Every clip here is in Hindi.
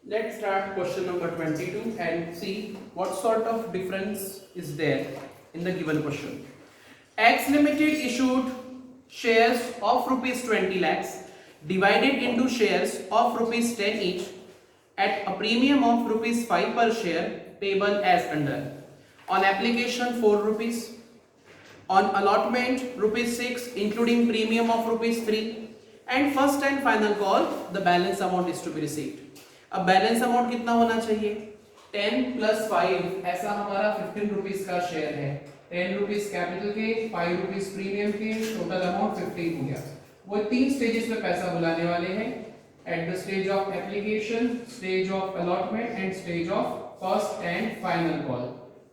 Let's start question number 22 and see what sort of difference is there in the given question. X Limited issued shares of rupees 20 lakhs divided into shares of rupees 10 each at a premium of rupees 5 per share payable as under. On application 4 rupees, on allotment rupees 6 including premium of rupees 3, and first and final call the balance amount is to be received. अब बैलेंस अमाउंट कितना होना चाहिए? 10 प्लस 5, ऐसा हमारा 15 रुपीज का शेयर है। 10 रुपीज कैपिटल के, 5 रुपीज प्रीमियम के, टोटल अमाउंट 15 हो गया। वो 3 स्टेजेस में पैसा बुलाने वाले हैं, at the stage of application, stage of allotment and stage of first and final call.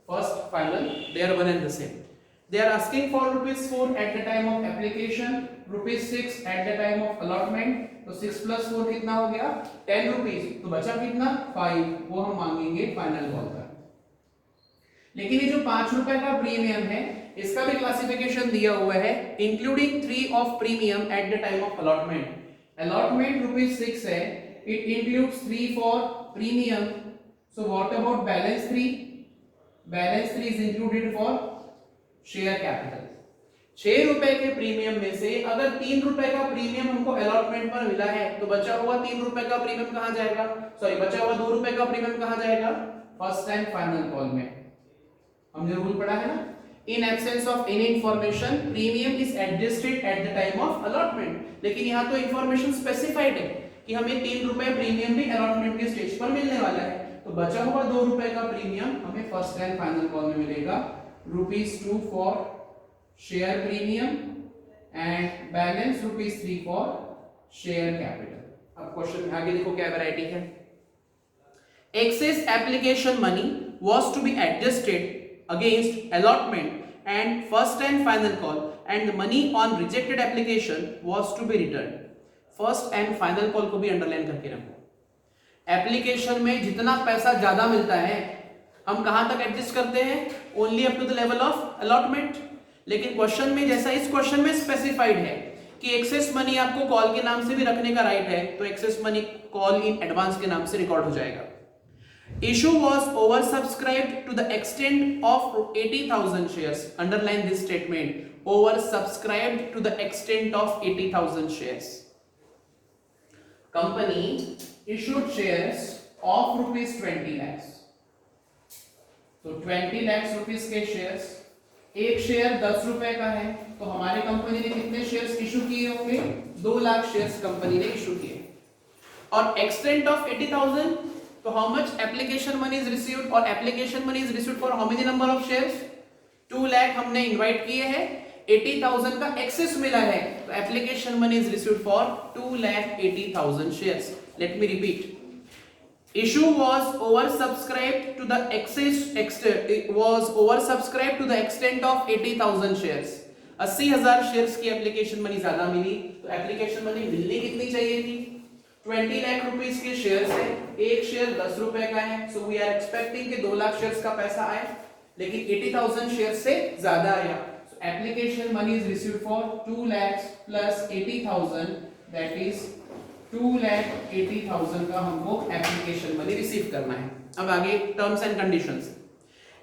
First final they are one and the same. They are asking for rupees 4 at the time of application, rupees 6 at the time of allotment. तो 6 plus 4 कितना हो गया? 10 रुपीज। तो बचा कितना? 5। वो हम मांगेंगे फाइनल कॉल पर। लेकिन ये जो 5 रुपए का प्रीमियम है, इसका भी क्लासिफिकेशन दिया हुआ है, including 3 of premium at the time of allotment. Allotment rupees 6 है, it includes 3 for premium. So what about balance 3? Balance 3 is included for share capital. 6 रुपए के प्रीमियम में से अगर 3 रुपए का प्रीमियम हमको अलॉटमेंट पर मिला है, तो बचा हुआ 3 रुपए का प्रीमियम कहां जाएगा? सॉरी, बचा हुआ 2 रुपए का प्रीमियम कहां जाएगा? फर्स्ट एंड फाइनल कॉल में। हमने रूल पढ़ा है ना, in absence of any information premium is adjusted at the time of allotment. लेकिन यहां तो इंफॉर्मेशन स्पेसिफाइड है कि हमें 3 रुपए प्रीमियम भी अलॉटमेंट के स्टेज पर मिलने वाला है, तो बचा हुआ 2 रुपए का प्रीमियम हमें फर्स्ट एंड फाइनल कॉल में मिलेगा। rupees 2 for share premium and balance rupees 3 for share capital. अब क्वेश्चन में आगे देखो क्या वैरायटी है। Excess application money was to be adjusted against allotment and first and final call, and the money on rejected application was to be returned. First and final call को भी अंडरलाइन करके रखो। एप्लीकेशन में जितना पैसा ज्यादा मिलता है हम कहां तक एडजस्ट करते हैं? Only up to the level of allotment. लेकिन क्वेश्चन में, जैसा इस क्वेश्चन में स्पेसिफाइड है कि एक्सेस मनी आपको कॉल के नाम से भी रखने का राइट है, तो excess money call in advance के नाम से रिकॉर्ड हो जाएगा। Issue was oversubscribed to the extent of 80,000 shares. Underline this statement, oversubscribed to the extent of 80,000 shares. Company issued shares of rupees 20 lakhs। तो 20 लाख रुपीस के शेयर्स, एक शेयर 10 रुपए का है, तो हमारी कंपनी ने कितने शेयर्स इशू किए होंगे? 2 लाख शेयर्स कंपनी ने इशू किए। और एक्सटेंट ऑफ 80,000, तो how much application money is received, और application money is received for how many number of shares? 2 lakh हमने इनवाइट किए हैं, 80,000 का एक्सेस मिला है, तो application money is received for 2,80,000 shares. Let me repeat, issue was oversubscribed to the oversubscribed to the extent of 80,000 shares। 80,000 shares की एप्लीकेशन मनी ज्यादा मिली, तो एप्लीकेशन मनी मिलनी कितनी चाहिए थी? 20 लाख रुपीस के शेयर्स है, एक शेयर 10 रुपए का है, सो वी आर एक्सपेक्टिंग कि 2 लाख शेयर्स का पैसा आए, लेकिन 80,000 शेयर्स से ज्यादा आया, सो application money is received for 2 lakhs plus 80,000, that is 2,80,000 का हमको एप्लीकेशन मनी रिसीव करना है। अब आगे terms and conditions.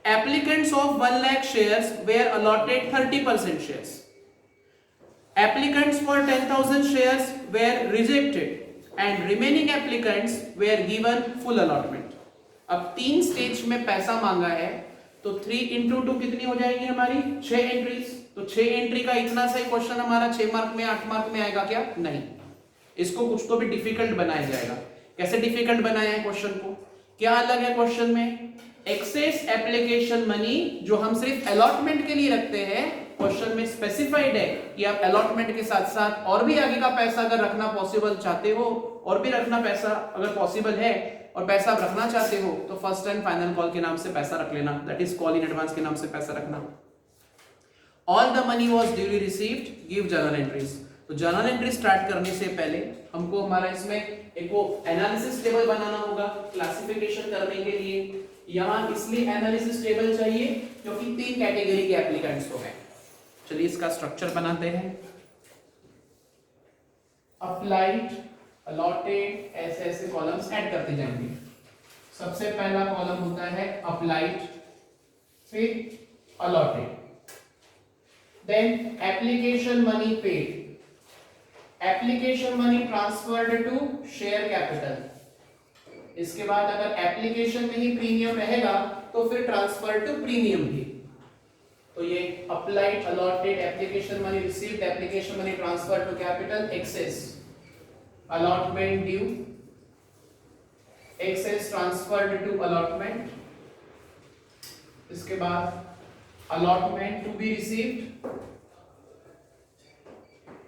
Applicants of 1 lakh shares were allotted 30% shares. Applicants for 10,000 shares were rejected and remaining applicants were given full allotment. अब 3 स्टेज में पैसा मांगा है, तो 3 into 2 कितनी हो जाएगी हमारी? 6 एंट्रीज। तो 6 एंट्री का इतना सा क्वेश्चन हमारा 6 मार्क में 8 मार्क में आएगा क्या? नहीं, इसको कुछ तो भी डिफिकल्ट बनाया जाएगा। कैसे डिफिकल्ट बनाया है क्वेश्चन को? क्या अलग है क्वेश्चन में? एक्सेस एप्लीकेशन मनी जो हम सिर्फ अलॉटमेंट के लिए रखते हैं, क्वेश्चन में स्पेसिफाइड है कि आप अलॉटमेंट के साथ साथ और भी आगे का पैसा अगर रखना पॉसिबल चाहते हो, और भी रखना पैसा अगर पॉसिबल है और पैसा आप रखना चाहते हो, तो फर्स्ट एंड फाइनल कॉल के नाम से पैसा रख लेना, that is call in advance के नाम से पैसा रखना। All the money was duly received, give journal entries. तो जर्नल एंट्री स्टार्ट करने से पहले हमको हमारा इसमें एक वो एनालिसिस टेबल बनाना होगा क्लासिफिकेशन करने के लिए। यहां इसलिए एनालिसिस टेबल चाहिए क्योंकि 3 कैटेगरी के एप्लीकेंट्स हो गए। चलिए इसका स्ट्रक्चर बनाते हैं। अप्लाइड अलॉटेड, ऐसे ऐसे कॉलम्स ऐड करते जाएंगे। सबसे पहला कॉलम होता है अप्लाइड, फिर allotted, then application money paid, application money transferred to share capital, इसके बाद अगर एप्लीकेशन में ही प्रीमियम रहेगा तो फिर ट्रांसफर टू प्रीमियम भी। तो ये applied, allotted, application money received, application money transfer to capital, excess, allotment due, excess transferred to allotment, इसके बाद अलॉटमेंट टू बी रिसीव्ड,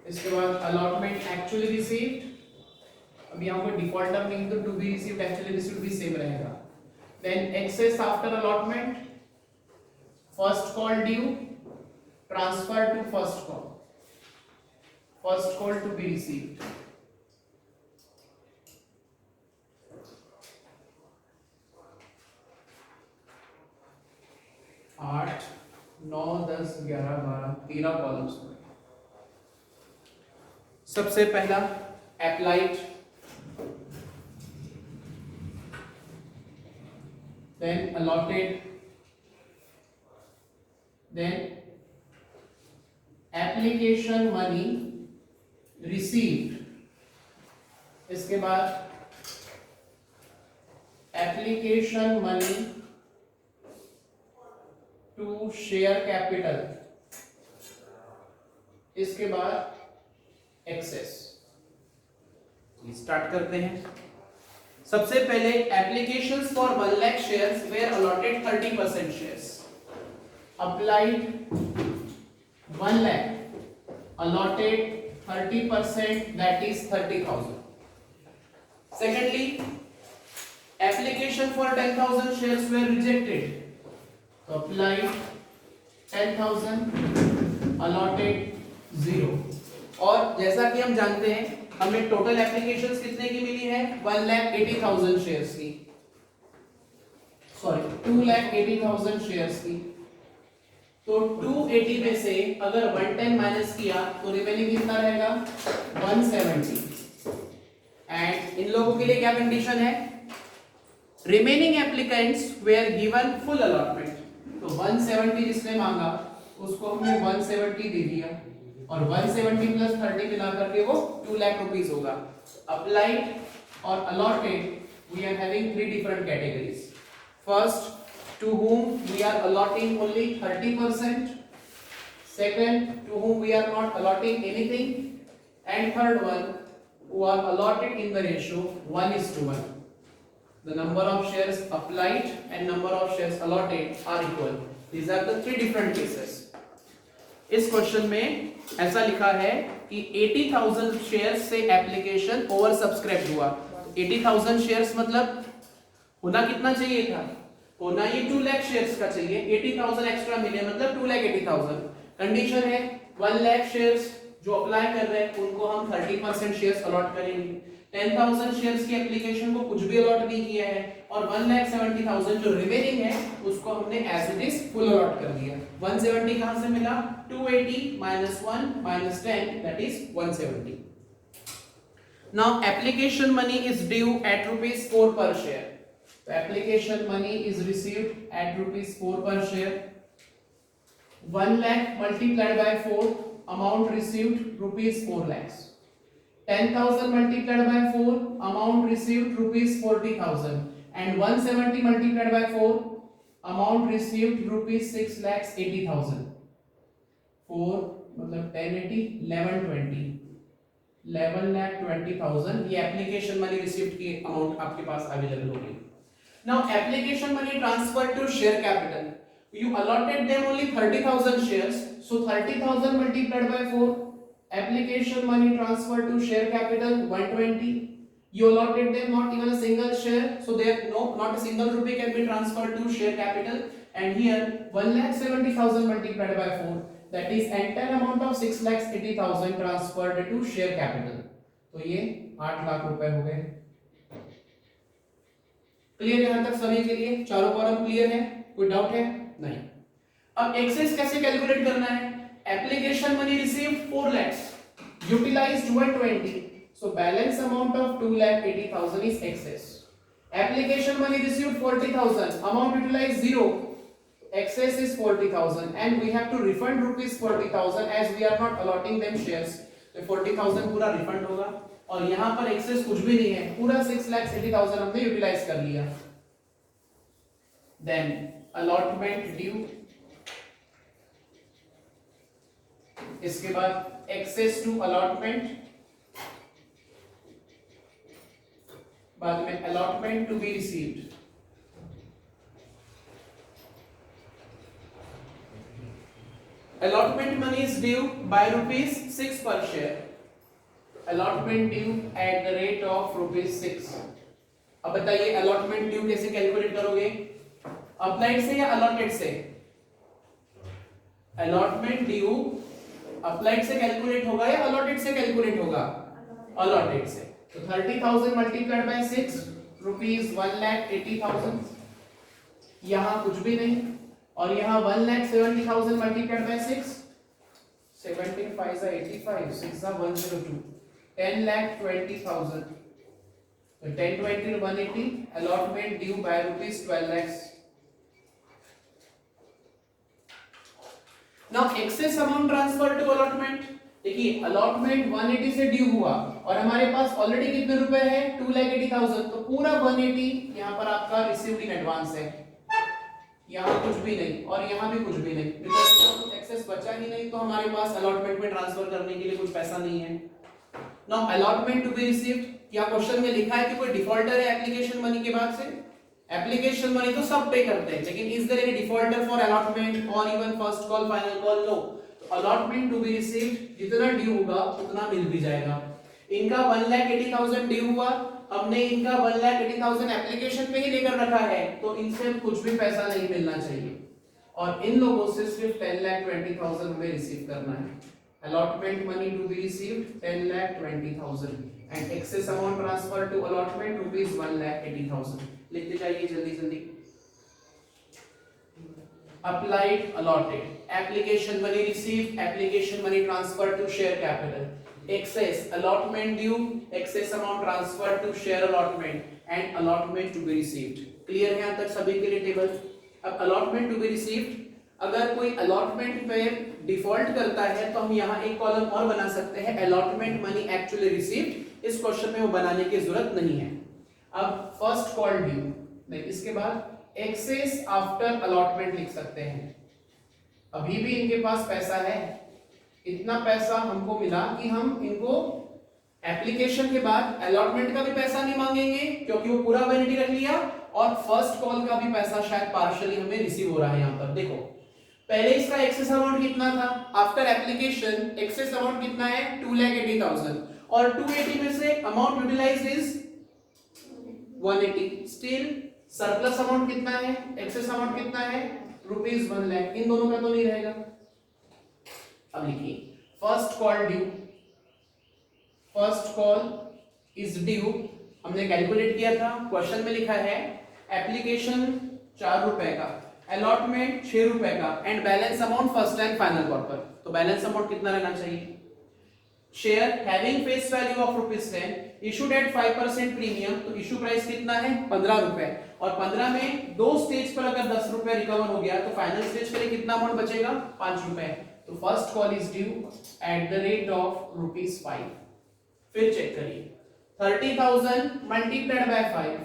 इसके बाद अलॉटमेंट एक्चुअली रिसीव्ड, अब यहाँ पर डिफॉल्ट टर्म नहीं तो to be received actually received भी सेम रहेगा, then excess after allotment, first call due, transfer to first call, first call to be received, आठ, 9, 10, 11, 12, 13 कॉलम्स। सबसे पहला applied, then allotted, then application money received, इसके बाद application money to share capital, इसके बाद एक्सेस। स्टार्ट करते हैं। सबसे पहले applications for 1 lakh shares were allotted 30% shares, applied 1 lakh, allotted 30%, that is 30,000. Secondly, application for 10,000 shares were rejected, so applied 10,000, allotted 0. और जैसा कि हम जानते हैं हमें टोटल एप्लीकेशंस कितने की मिली है, 1,80,000 शेयर्स की, सॉरी 2,80,000 शेयर्स की। तो 280 में से अगर 110 माइनस किया तो रिमेनिंग कितना रहेगा, 170। एंड इन लोगों के लिए क्या कंडीशन है, remaining applicants were given full allotment, तो 170 जिसने मांगा उसको हमने 170 दे दिया, और 170 प्लस 30 मिला करके वो 2 लाख रुपीस होगा। अप्लाइड और allotted we are having 3 different categories. First, to whom we are allotting only 30%, second, to whom we are not allotting anything, and third one, who are allotted in the ratio 1:1. The number of shares applied and number of shares allotted are equal. These are the 3 different cases. इस क्वेश्चन में ऐसा लिखा है कि 80,000 शेयर्स से एप्लीकेशन ओवर सब्सक्राइब हुआ। 80,000 शेयर्स मतलब होना कितना चाहिए था, होना ये 2 लाख शेयर्स का चाहिए, 80,000 एक्स्ट्रा मिले मतलब 2,80,000। कंडीशन है 1 लाख शेयर्स जो अप्लाई कर रहे हैं उनको हम 30% शेयर्स अलॉट करेंगे। 10,000 शेयर्स की एप्लीकेशन को कुछ भी अलॉट नहीं किया है, और 1,70,000 जो रिमेनिंग है उसको हमने as it is full allot कर दिया। 170 कहां से मिला, 280 minus 1 minus 10, that is 170. Now application money is due at rupees 4 per share. So application money is received at rupees 4 per share. 1 lakh multiplied by 4, amount received rupees 4 lakhs. 10,000 multiplied by 4, amount received rupees 40,000, and 170 multiplied by 4, amount received rupees 6,80,000. 4 मतलब 1080, 1120, 11,20,000 ये एप्लीकेशन मनी रिसीव्ड की अमाउंट आपके पास अवेलेबल होगी। Now application money transferred to share capital, you allotted them only 30,000 shares, so 30,000 multiplied by 4, application money transferred to share capital 120, you allotted them not even a single share, so there not a single rupee can be transferred to share capital, and here 1,70,000 multiplied by 4, that is entire amount of 6,80,000 transferred to share capital, तो ये 8 लाख रुपए हो गए। क्लियर यहां तक सभी के लिए, चारों कॉलम क्लियर है, कोई डाउट है नहीं। अब एक्सेस कैसे कैलकुलेट करना है, application money received 4 lakhs, utilised 120, So balance amount of 2,80,000 is excess. Application money received 40,000. Amount utilized 0. Excess is 40,000 and we have to refund rupees 40,000 as we are not allotting them shares. तो 40,000 पूरा refund होगा और यहाँ पर excess कुछ भी नहीं है, पूरा 6,80,000 हमने utilize कर लिया. Then allotment due. इसके बाद excess to allotment. बाद में allotment to be received. Allotment money is due by rupees 6 per share. Allotment due at the rate of rupees 6. अब बताइए allotment due कैसे कैलकुलेट करोगे? अप्लाइड से या अलॉटेड से? allotment due अप्लाइड से कैलकुलेट होगा या अलॉटेड से कैलकुलेट होगा? अलॉटेड से. तो 30,000 मल्टीप्लाइड बाय 6 रुपीस 1,80,000. यहाँ कुछ भी नहीं और यहाँ 1,70,000 मल्टीप्लाइड बाय 6 17 5 85 6 102 10,20,000. तो 10 20 180 allotment due by rupees 12 lakhs. Now excess amount transfer to allotment. देखिए allotment 180 से ड्यू हुआ और हमारे पास ऑलरेडी कितने रुपए है? 2,80,000. तो पूरा 180 यहाँ पर आपका रिसीव्ड इन एडवांस है. यहाँ कुछ भी नहीं और यहाँ भी कुछ भी नहीं, बिकॉज़ एक्सेस बचा ही नहीं तो हमारे पास अलॉटमेंट में ट्रांसफर करने के लिए कुछ पैसा नहीं है. Now allotment to be received, क्या क्वेश्चन में लिखा है कि कोई डिफॉल्टर है एप्लीकेशन मनी के बाद से? एप्लीकेशन मनी तो सब पे करते हैं, लेकिन is there any defaulter for allotment और even first call final call? No. Allotment to be received जितना ड्यू होगा उतना मिल भी जाएगा. इनका 1,80,000 ड्यू हुआ, हमने इनका 1,80,000 एप्लीकेशन पे ही लेकर रखा है, तो इनसे कुछ भी पैसा नहीं मिलना चाहिए और इन लोगों से सिर्फ 10,20,000 हमें रिसीव करना है. allotment money to be received 10,20,000 and excess amount transferred to allotment rupees 1,80,000. लिखते जाइए जल्दी जल्दी. applied allotted application money received, application money transferred to share capital. excess allotment due, excess amount transferred to share allotment and allotment to be received. clear है यहाँ तक सभी के लिए टेबल? अब allotment to be received, अगर कोई allotment पे डिफॉल्ट करता है तो हम यहाँ एक कॉलम और बना सकते हैं allotment money actually received. इस क्वेश्चन में वो बनाने की जरूरत नहीं है. अब फर्स्ट कॉल ड्यू नहीं, इसके बाद एक्सेस आफ्टर अलॉटमेंट लिख सकते हैं. अभी भी इनके पास पैसा है, इतना पैसा हमको मिला कि हम इनको एप्लीकेशन के बाद अलॉटमेंट का भी पैसा नहीं मांगेंगे क्योंकि वो पूरा वैलिडिटी रख लिया और फर्स्ट कॉल का भी पैसा शायद पार्शियली हमें रिसीव हो रहा है. यहाँ पर देखो पहले इसका एक्सेस अमाउंट कितना था? आफ्टर एप्लीकेशन एक्सेस अमाउंट कितना है? 2,80,000 और 280 में से amount utilised is 180. Still surplus amount कितना है? एक्सेस अमाउंट कितना है? रुपीस 1 लाख. इन दोनों का तो नहीं रहेगा. अब लिखिए first call due. First call is due हमने कैलकुलेट किया था, क्वेश्चन में लिखा है एप्लीकेशन 4 रुपए का, अलॉटमेंट 6 रुपए का and balance amount first and final call पर. तो बैलेंस अमाउंट कितना रहना चाहिए? Share having face value of ₹10 issued at 5% premium. तो इशू प्राइस कितना है? 15 रुपए और 15 में दो स्टेज पर अगर 10 रुपए रिकवर हो गया तो फाइनल स्टेज के लिए कितना अमाउंट बचेगा? 5 रुपए. तो first call is due at the rate of ₹5. फिर चेक करिए 30,000 multiplied by 5.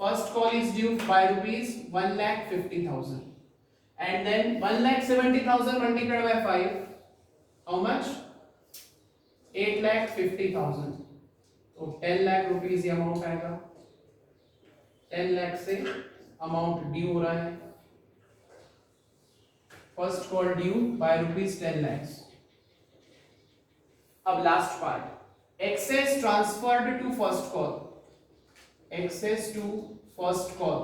First call is due by ₹1,50,000 and then 1,70,000 multiplied by 5, how much? 8,50,000. तो 10 लाख रुपीस ये अमाउंट आएगा. 10 लाख से अमाउंट ड्यू हो रहा है. First call due by ₹10 lakhs. अब last part, excess transferred to first call. Excess to first call.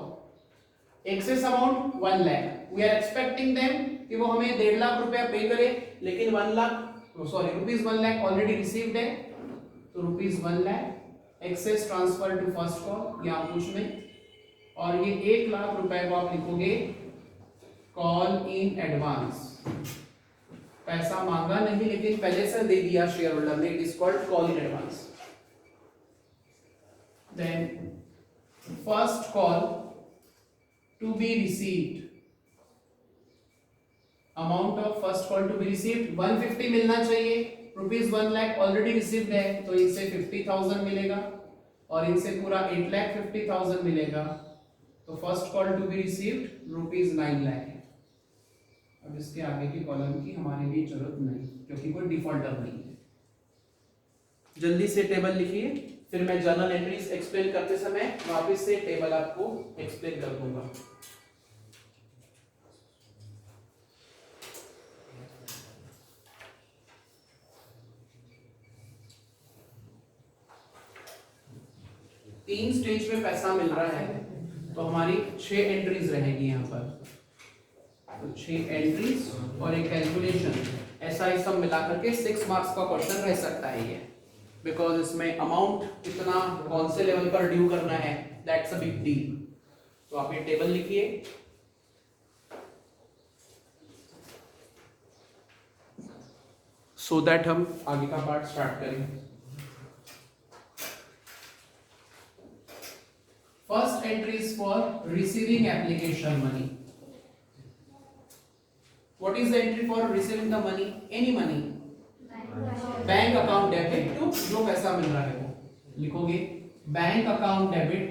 Excess amount 1 lakh. We are expecting them कि वो हमें 1.5 लाख रुपया पे करे, लेकिन 1 lakh rupees 1 lakh already received है. तो ₹1 lakh excess transfer to first call, यहाँ कुछ नहीं. और ये 1 लाख रुपए को आप लिखोगे कॉल इन एडवांस. पैसा मांगा नहीं लेकिन पहले से दे दिया शेयर होल्डर ने, it is called call in advance. then first call to be received, amount of first call to be received 150 मिलना चाहिए, रुपीज 1 लाख ऑलरेडी रिसीव्ड है तो इनसे 50,000 मिलेगा और इनसे पूरा 8,50,000 मिलेगा, तो first call to be received rupees 9 lakh है। अब इसके आगे की कॉलम की हमारे लिए जरूरत नहीं क्योंकि कोई डिफॉल्टर नहीं है। जल्दी से टेबल लिखिए, फिर मैं जर्नल एंट्रीज एक्सप्लेन करते समय वापस से टेबल आपको एक्सप्लेन कर दूंगा। तीन स्टेज में पैसा मिल रहा है तो हमारी 6 एंट्रीज रहेगी यहाँ पर, तो 6 एंट्रीज और एक कैलकुलेशन, ऐसा ही सब मिला करके 6 मार्क्स का क्वेश्चन रह सकता है ये, बिकॉज इसमें अमाउंट कितना कौन से लेवल पर ड्यू करना है दैट्स अ बिग डील। तो आप ये टेबल लिखिए, सो दैट हम आगे का पार्ट स्टार्ट करें। First entry is for receiving application money. What is the entry for receiving the money? Any money. Bank account debit to जो पैसा मिल रहा है वो लिखोगे bank account debit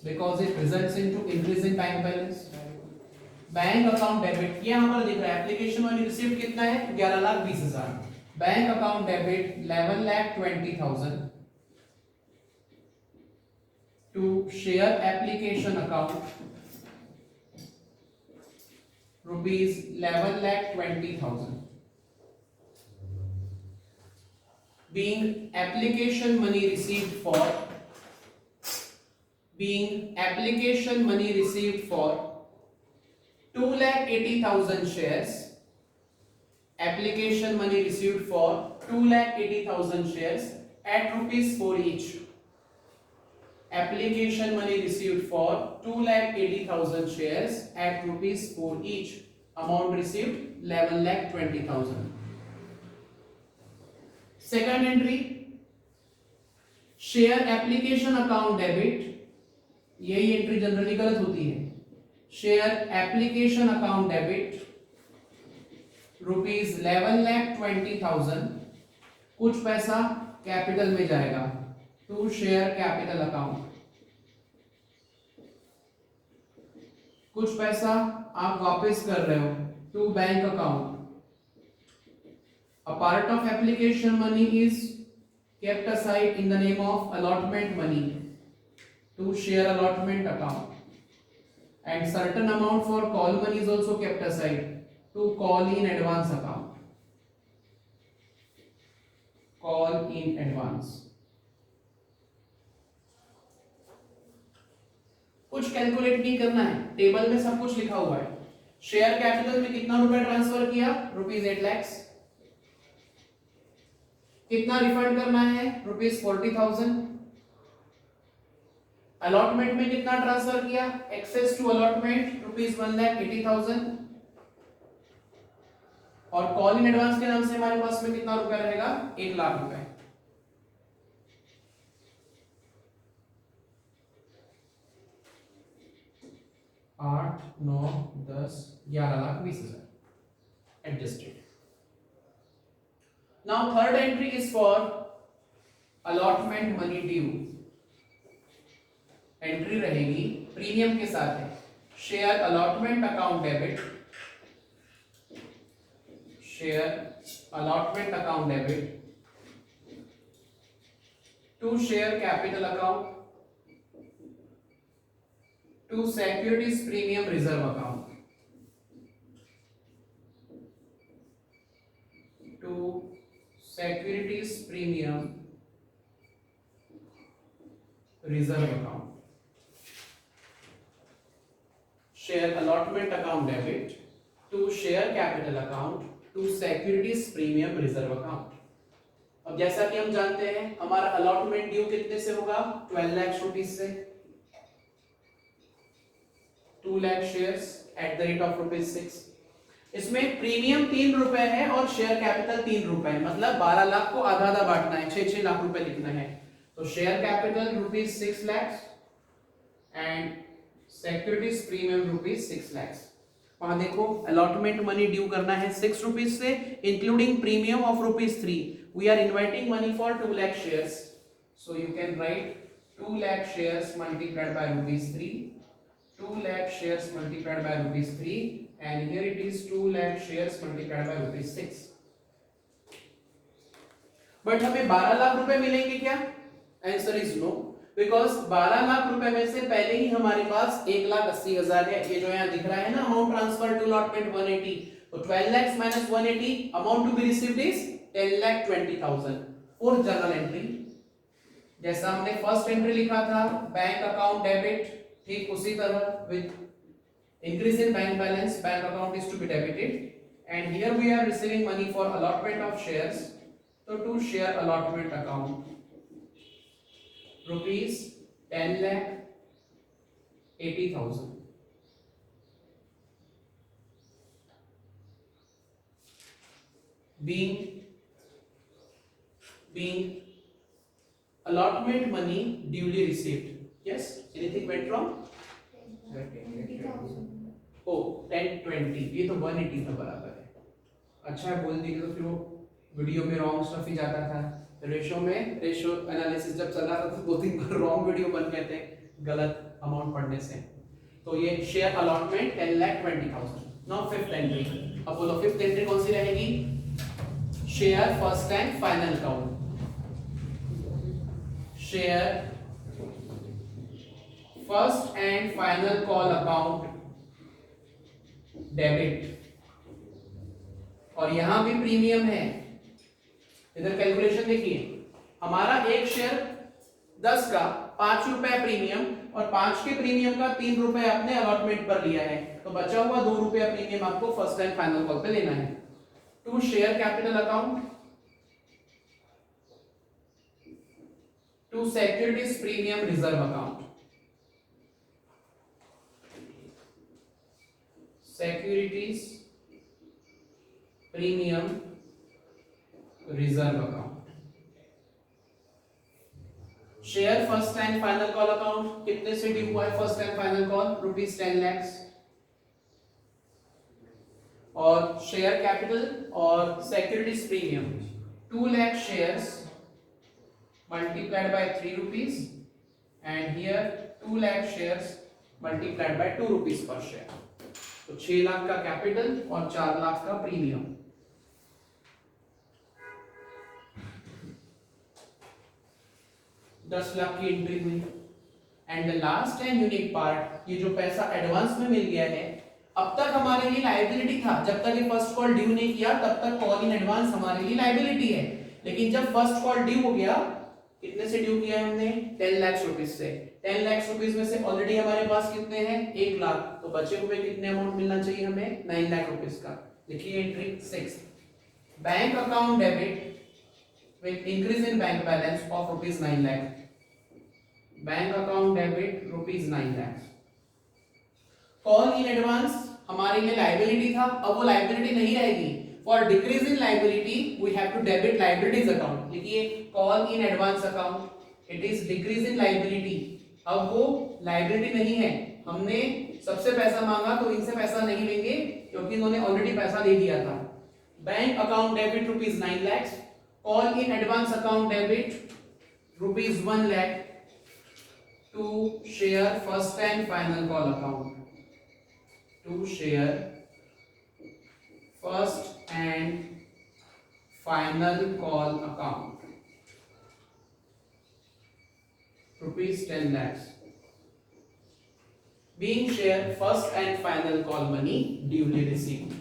because it results into increase in bank balance. Bank account debit ये यहाँ पर दिख रहा है, application money received कितना है 11,20,000, bank account debit 11,20,000 to share application account rupees 11,20,000, being application money received for 2,80,000 shares, application money received for 2,80,000 shares at rupees 4 each, application money received for 2,80,000 shares at rupees 4 each, amount received 11,20,000. Second entry, share application account debit, यही एंट्री जनरली गलत होती है, share application account debit rupees 11,20,000, कुछ पैसा कैपिटल में जाएगा टू शेयर कैपिटल अकाउंट, कुछ पैसा आप वापस कर रहे हो to bank account, a part of application money is kept aside in the name of allotment money to share allotment account, and certain amount for call money is also kept aside to call in advance account, call in advance. कुछ कैलकुलेट नहीं करना है, टेबल में सब कुछ लिखा हुआ है। शेयर कैपिटल में कितना रुपए ट्रांसफर किया रुपीज 8 लाख, कितना रिफंड करना है रुपीज 40,000, अलॉटमेंट में कितना ट्रांसफर किया एक्सेस टू अलॉटमेंट रुपीज 1,80,000, और कॉल इन एडवांस के नाम से हमारे पास में कितना रुपया रहेगा 1 लाख रुपए। 8, 9, 10, 11,20,000 adjusted. Now third entry is for allotment money due. Entry रहेगी प्रीमियम के साथ है, share allotment account debit, share allotment account debit to share capital account to securities premium reserve account, to securities premium reserve account, share allotment account debit to share capital account to securities premium reserve account। अब जैसा कि हम जानते हैं हमारा अलॉटमेंट ड्यू कितने से होगा 12 लाख रुपीस से, 2 lakh shares at the rate of ₹6। इसमें प्रीमियम 3 रुपए है और शेयर कैपिटल 3 रुपए है, मतलब 12 लाख को आधा आधा बांटना है, 6-6 लाख रुपए लिखना है। तो share capital ₹6 lakhs and securities premium ₹6 lakhs। वहां देखो अलॉटमेंट मनी ड्यू करना है ₹6 से including premium of ₹3। We are inviting money for 2 lakh shares, so you can write 2 lakh shares multiplied by ₹3, 2 lakh shares multiplied by ₹3, and here it is 2 lakh shares multiplied by ₹6। But हमें 12 लाख रुपए मिलेंगे क्या? आंसर इज नो, बिकॉज 12 लाख रुपए में से पहले ही हमारे पास 1,80,000 है। ये जो यहाँ दिख रहा है ना अमाउंट ट्रांसफर टू अलॉटमेंट 180, तो 12 lakhs minus 180 amount to be received is 10,20,000 for journal entry. जैसा हमने फर्स्ट एंट्री लिखा था बैंक अकाउंट डेबिट, ठीक उसी तरह with increase in bank balance bank account is to be debited, and here we are receiving money for allotment of shares, so to share allotment account rupees 10,80,000 being allotment money duly received। yes, anything went wrong? ओ 1020, ये तो 180 था बराबर है। अच्छा है बोल दी, तो फिर वो वीडियो में रॉन्ग स्टफ ही जाता था। रेशो में रेशो एनालिसिस जब चल रहा था तो 2-3 बार रॉन्ग वीडियो बन गए थे गलत अमाउंट पढ़ने से। तो ये share allotment 10,20,000। Now fifth entry, अब बोलो फिफ्थ एंट्री कौन सी रहेगी? Share first and final count, share first and final call account debit, और यहां भी प्रीमियम है। इधर कैलकुलेशन देखिए, हमारा एक शेयर 10 का ₹5 प्रीमियम और 5 के प्रीमियम का ₹3 आपने अलॉटमेंट पर लिया है, तो बचा हुआ ₹2 प्रीमियम आपको फर्स्ट एंड फाइनल कॉल पे लेना है। To share capital account, to securities premium reserve account, securities premium reserve account. Share first and final call account कितने से ड्यू हुआ है? फर्स्ट एंड फाइनल कॉल ₹10 lakhs, और शेयर कैपिटल और securities premium 2 lakh shares multiplied by ₹3, and here 2 lakh shares multiplied by ₹2 per share। तो 6 लाख का कैपिटल और 4 लाख का प्रीमियम। ₹10 लाख की एंट्री हुई। And the last and unique part, ये जो पैसा एडवांस में मिल गया है, अब तक हमारे लिए लायबिलिटी था। जब तक ये फर्स्ट कॉल ड्यू नहीं किया तब तक कॉल इन एडवांस हमारे लिए लायबिलिटी है, लेकिन जब फर्स्ट कॉल ड्यू हो गया, कितने से ड्यू किया है हमने? 10 लाख रुपीस से। 10 लाख रुपीस में से ऑलरेडी हमारे पास कितने हैं? 1 लाख, तो बचे हुए कितने अमाउंट मिलना चाहिए हमें? 9 लाख रुपीस का। लिखिए entry 6, bank account debit with increase in bank balance of ₹9 lakh, bank account debit ₹9 lakh. Call in advance हमारे लिए लायबिलिटी था, अब वो लायबिलिटी नहीं रहेगी। For decrease in liability we have to debit liabilities account. लिखिए call in advance account, it is decrease in liability. अब वो लायबिलिटी नहीं है, हमने सबसे पैसा मांगा तो इनसे पैसा नहीं लेंगे क्योंकि इन्होंने ऑलरेडी पैसा दे दिया था। Bank account debit ₹9 lakh, call in advance account debit ₹1 lakh to share first and final call account, to share first and final call account ₹10 lakhs, being share first and final call money duly received,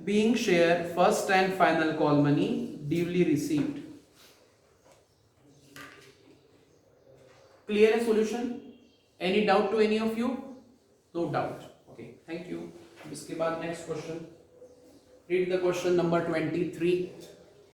being share first and final call money duly received। clear है solution? any doubt to any of you? no doubt, okay, thank you। इसके बाद next question, read the question number 23।